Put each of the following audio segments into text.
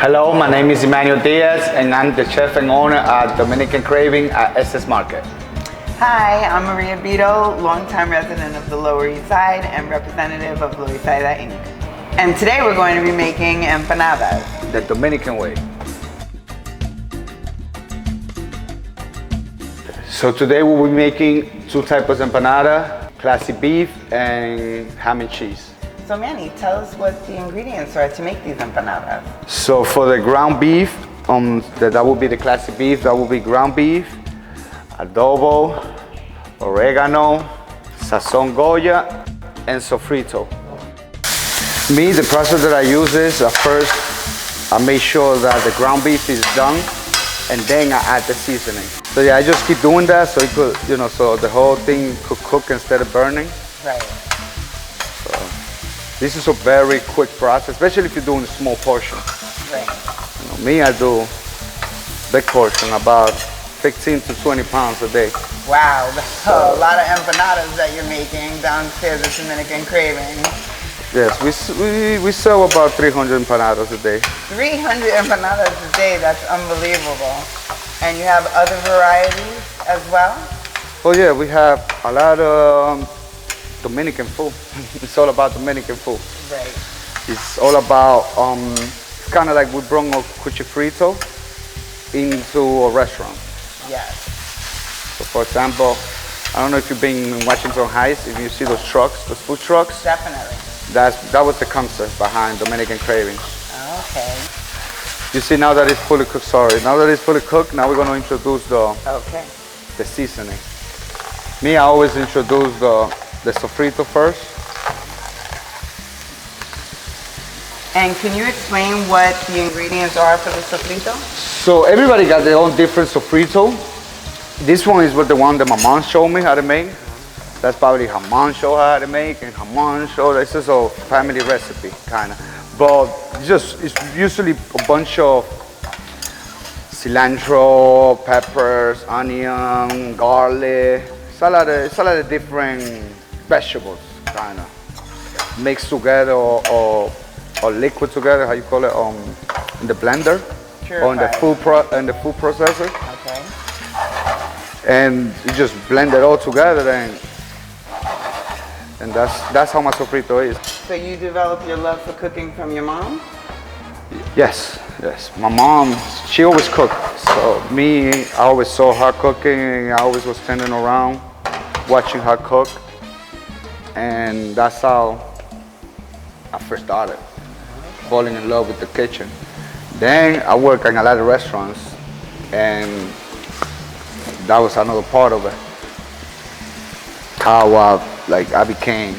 Hello, my name is Manny Diaz and I'm the chef and owner at Dominican Cravings at Essex Market. Hi, I'm Maria Bido, longtime resident of the Lower East Side and representative of Loisaida Inc. And today we're going to be making empanadas. The Dominican way. So today we'll be making two types of empanada, classic beef and ham and cheese. So Manny, tell us what the ingredients are to make these empanadas. So for the ground beef, that will be the classic beef, that will be ground beef, adobo, oregano, sazon Goya, and sofrito. Me, the process that I use is, at first, I make sure that the ground beef is done, and then I add the seasoning. So yeah, I just keep doing that so it could, so the whole thing could cook instead of burning. Right. So this is a very quick process, especially if you're doing a small portion. Right. Me, I do big portion, about 15 to 20 pounds a day. Wow, that's a lot of empanadas that you're making downstairs at Dominican Cravings. Yes, we sell about 300 empanadas a day. 300 empanadas a day, that's unbelievable. And you have other varieties as well? Oh yeah, we have a lot of Dominican food. It's all about Dominican food. Right. It's all about, it's kind of like we bring a cuchifrito into a restaurant. Yes. So for example, I don't know if you've been in Washington Heights, if you see those trucks, those food trucks. Definitely. That was the concept behind Dominican Cravings. Okay. You see, now that it's fully cooked, now that it's fully cooked, now we're going to introduce the seasoning. Me, I always introduce the sofrito first. And can you explain what the ingredients are for the sofrito? So everybody got their own different sofrito. This one is the one that my mom showed me how to make. That's probably her mom showed her how to make, and her mom showed. It's just a family recipe, kind of. But it's usually a bunch of cilantro, peppers, onion, garlic. It's a lot of different vegetables, kind of mixed together or liquid together. How you call it? In the blender or in the food processor. Okay. And you just blend it all together, and that's how my sofrito is. So you developed your love for cooking from your mom? Yes. My mom, she always cooked. So me, I always saw her cooking. I always was standing around watching her cook. And that's how I first started falling in love with the kitchen. Then I worked in a lot of restaurants, and that was another part of it. How I became,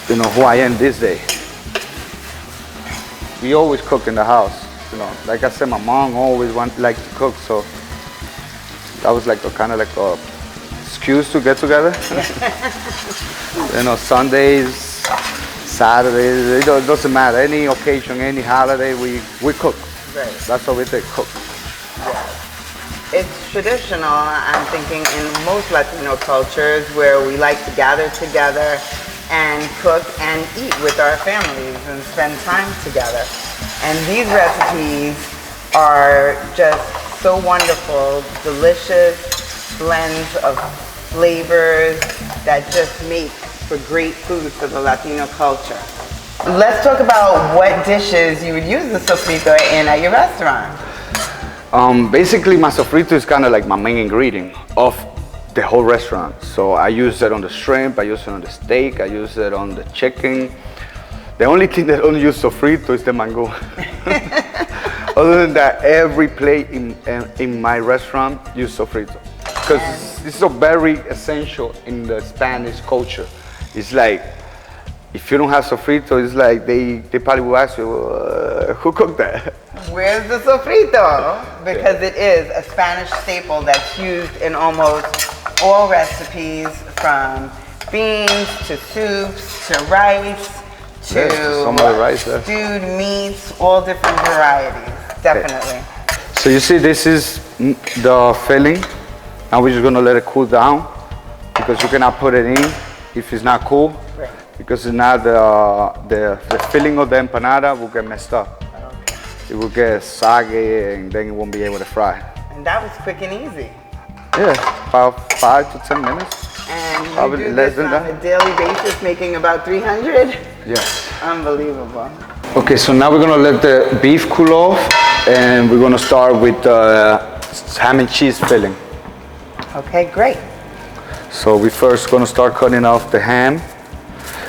who I am this day. We always cook in the house, Like I said, my mom always liked to cook, so that was like a excuse to get together. Sundays, Saturdays, it doesn't matter. Any occasion, any holiday, we cook. Right. That's what we did, cook. Yes. It's traditional, I'm thinking, in most Latino cultures where we like to gather together and cook and eat with our families and spend time together. And these recipes are just so wonderful, delicious blends of flavors that just make for great food for the Latino culture. Let's talk about what dishes you would use the sofrito in at your restaurant. Basically, my sofrito is kind of like my main ingredient of the whole restaurant. So I use it on the shrimp, I use it on the steak, I use it on the chicken. The only thing that I don't use sofrito is the mango. Other than that, every plate in my restaurant use sofrito. Because this is so very essential in the Spanish culture. It's like, if you don't have sofrito, it's like they probably will ask you, who cooked that? Where's the sofrito? Because it is a Spanish staple that's used in almost all recipes, from beans to soups to rice to some of the rice, stewed meats, all different varieties, definitely. So you see, this is the filling. Now we're just gonna let it cool down, because you cannot put it in if it's not cool. Right. because if not the filling of the empanada will get messed up. Okay. It will get soggy and then it won't be able to fry. And that was quick and easy. Yeah, about 5 to 10 minutes. And you Probably do less this than on that. a daily basis, making about 300? Yes. Unbelievable. Okay, so now we're gonna let the beef cool off, and we're gonna start with ham and cheese filling. Okay, great. So we first gonna start cutting off the ham.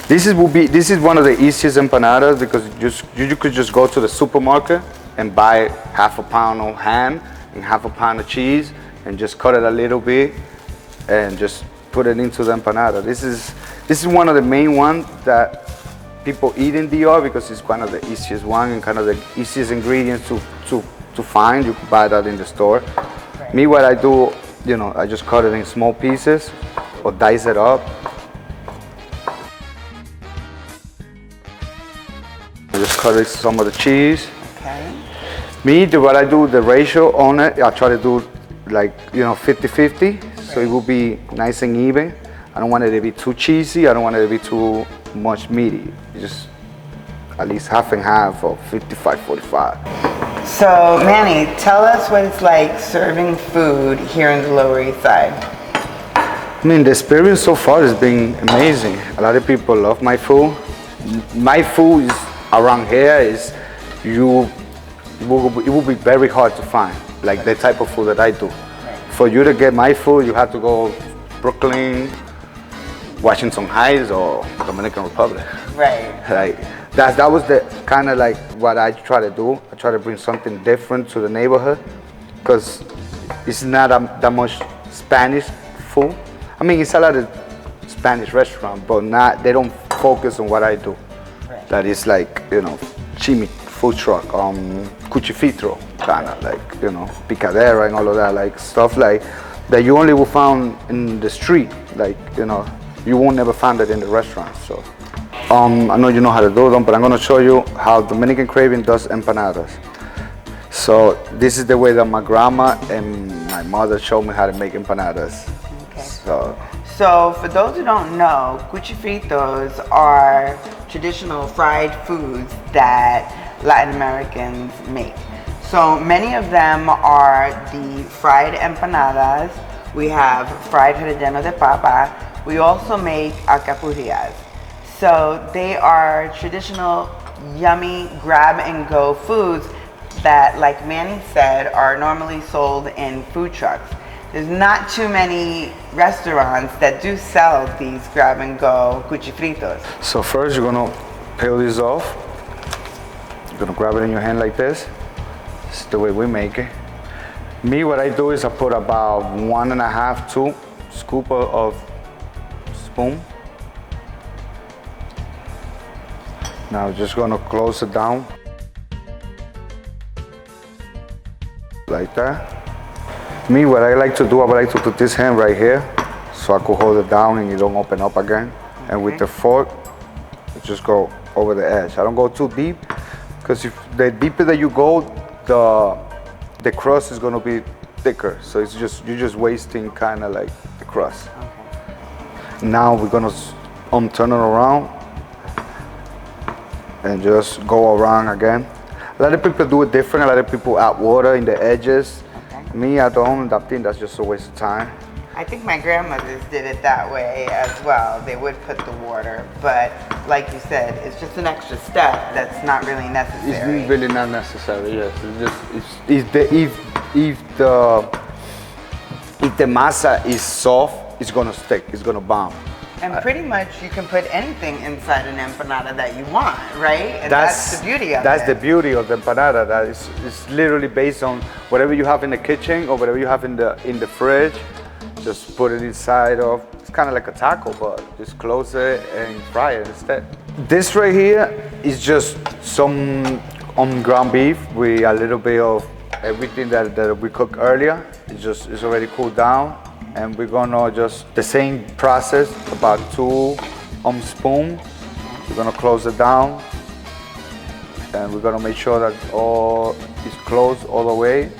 This is one of the easiest empanadas because you could just go to the supermarket and buy half a pound of ham and half a pound of cheese and just cut it a little bit and just put it into the empanada. This is one of the main ones that people eat in DR because it's kind of the easiest one and kind of the easiest ingredients to find. You can buy that in the store. Right. Me, what I do, I just cut it in small pieces or dice it up. I just cut it some of the cheese. Okay. Me, what I do, the ratio on it, I try to do like 50-50, so it will be nice and even. I don't want it to be too cheesy. I don't want it to be too much meaty. Just at least half and half, or 55-45. So, Manny, tell us what it's like serving food here in the Lower East Side. I mean, the experience so far has been amazing. A lot of people love my food. My food is around here it will be very hard to find, like the type of food that I do. Right. For you to get my food, you have to go Brooklyn, Washington Heights, or Dominican Republic. Right. Like that was the kind of like what I try to do. I try to bring something different to the neighborhood because it's not that much Spanish food. I mean, it's a lot of Spanish restaurants, but they don't focus on what I do. Right. That is like, chimi food truck, cuchifito, kind of like, picadera and all of that, like stuff like that you only will find in the street, like, you won't never find it in the restaurant. So, I know you know how to do them, but I'm gonna show you how Dominican Cravings does empanadas. So this is the way that my grandma and my mother showed me how to make empanadas. Okay. So for those who don't know, cuchifritos are traditional fried foods that Latin Americans make. So many of them are the fried empanadas. We have fried relleno de papa. We also make alcapurrias. So they are traditional, yummy, grab-and-go foods that, like Manny said, are normally sold in food trucks. There's not too many restaurants that do sell these grab-and-go cuchifritos. So first you're gonna peel this off. You're gonna grab it in your hand like this. This is the way we make it. Me, what I do is I put about 1.5 to 2 scoop of spoon. Now just gonna close it down like that. Me, what I like to do, I would like to put this hand right here so I could hold it down and it don't open up again. Okay. And with the fork, just go over the edge. I don't go too deep because if the deeper that you go, the crust is gonna be thicker. So you're just wasting kind of like the crust. Okay. Now we're gonna turn it around and just go around again. A lot of people do it different. A lot of people add water in the edges. Okay. Me, I don't. I think that's just a waste of time. I think my grandmothers did it that way as well. They would put the water, but like you said, it's just an extra step that's not really necessary. It's really not necessary. Yes, if the masa is soft, it's gonna stick. It's gonna bomb. And pretty much you can put anything inside an empanada that you want, right? And that's the beauty of it. That's the beauty of the empanada. That is literally based on whatever you have in the kitchen or whatever you have in the fridge. Just put it inside of. It's kind of like a taco, but just close it and fry it instead. This right here is just some ground beef with a little bit of everything that we cooked earlier. It's already cooled down. And we're gonna just the same process, about 2 spoon. We're gonna close it down, and we're gonna make sure that all is closed all the way.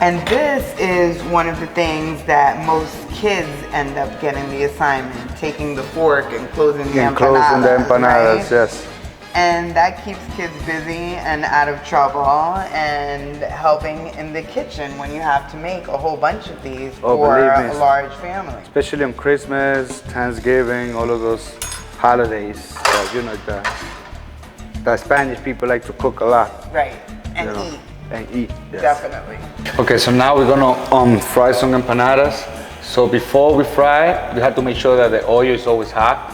And this is one of the things that most kids end up getting the assignment, taking the fork and closing the empanadas. Closing the empanadas, right? yes. And that keeps kids busy and out of trouble and helping in the kitchen when you have to make a whole bunch of these for a large family. Especially on Christmas, Thanksgiving, all of those holidays. You know, the Spanish people like to cook a lot. Right, and eat. And eat, yes. Definitely. Okay, so now we're gonna fry some empanadas. So before we fry, you have to make sure that the oil is always hot.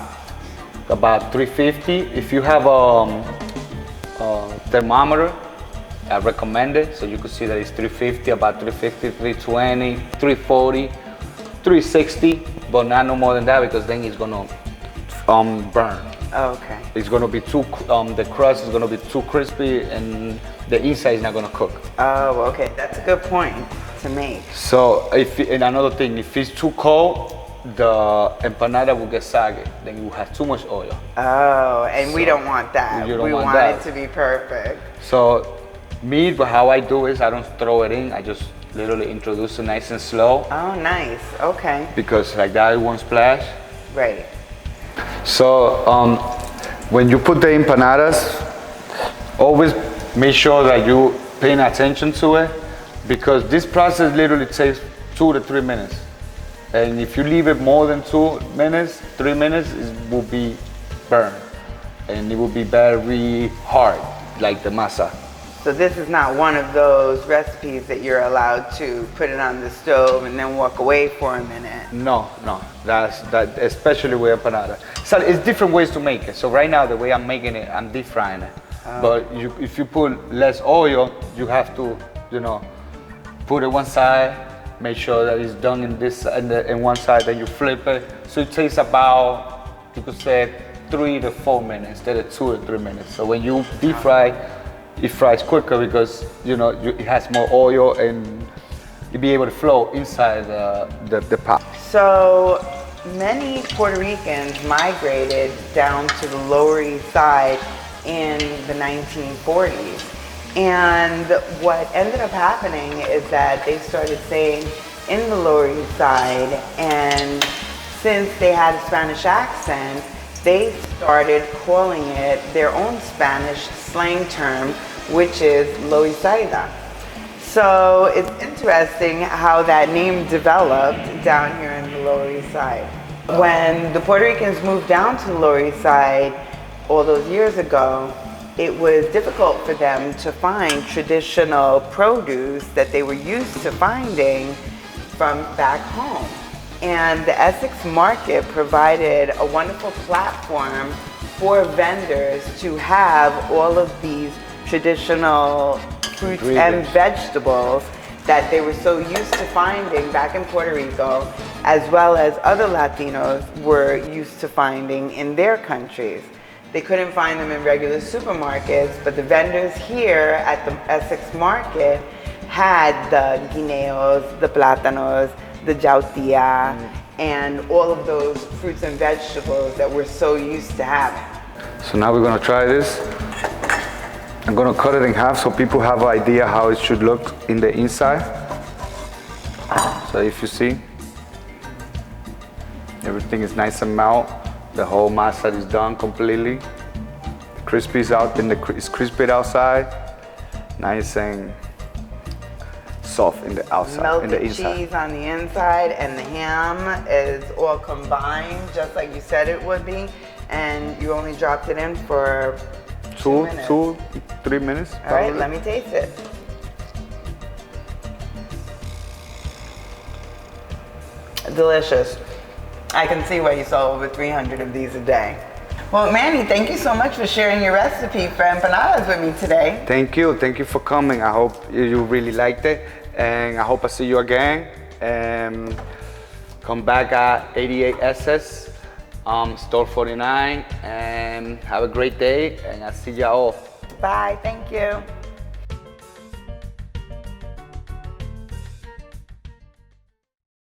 About 350. If you have a thermometer, I recommend it. So you can see that it's 350, about 350, 320, 340, 360, but not no more than that because then it's gonna burn. Okay. It's gonna be too, the crust is gonna be too crispy and the inside is not gonna cook. Oh, okay. That's a good point to make. So, and another thing, if it's too cold, the empanada will get soggy. Then you will have too much oil. Oh, and we don't want that. You don't we want it to be perfect. So, but how I do is I don't throw it in. I just literally introduce it nice and slow. Oh, nice. Okay. Because like that, it won't splash. Right. So, when you put the empanadas, always make sure that you paying attention to it, because this process literally takes 2 to 3 minutes. And if you leave it more than 2 minutes, 3 minutes, it will be burned. And it will be very hard, like the masa. So this is not one of those recipes that you're allowed to put it on the stove and then walk away for a minute. No, that especially with empanada. So it's different ways to make it. So right now, the way I'm making it, I'm deep frying it. But if you put less oil, you have to, put it one side, make sure that it's done in one side, then you flip it. So it takes about, you could say, 3 to 4 minutes instead of 2 to 3 minutes. So when you deep fry, it fries quicker because it has more oil and you'll be able to flow inside the pot. So many Puerto Ricans migrated down to the Lower East Side in the 1940s. And what ended up happening is that they started saying in the Lower East Side, and since they had a Spanish accent, they started calling it their own Spanish slang term, which is Loisaida. So it's interesting how that name developed down here in the Lower East Side. When the Puerto Ricans moved down to the Lower East Side all those years ago, it was difficult for them to find traditional produce that they were used to finding from back home. And the Essex Market provided a wonderful platform for vendors to have all of these traditional fruits and vegetables that they were so used to finding back in Puerto Rico, as well as other Latinos were used to finding in their countries. They couldn't find them in regular supermarkets, but the vendors here at the Essex Market had the guineos, the plátanos, the jautía, and all of those fruits and vegetables that we're so used to having. So now we're gonna try this. I'm gonna cut it in half so people have an idea how it should look in the inside. So if you see, everything is nice and melt. The whole masa is done completely. The crispy is out, then it's crispy outside. Nice and soft in the outside, Melted in the inside. cheese on the inside, and the ham is all combined, just like you said it would be. And you only dropped it in for 2 minutes. 3 minutes. All right, let me taste it. Delicious. I can see why you sell over 300 of these a day. Well, Manny, thank you so much for sharing your recipe for empanadas with me today. Thank you for coming. I hope you really liked it, and I hope I see you again. Come back at 88 SS, store 49, and have a great day, and I'll see you all. Bye, thank you.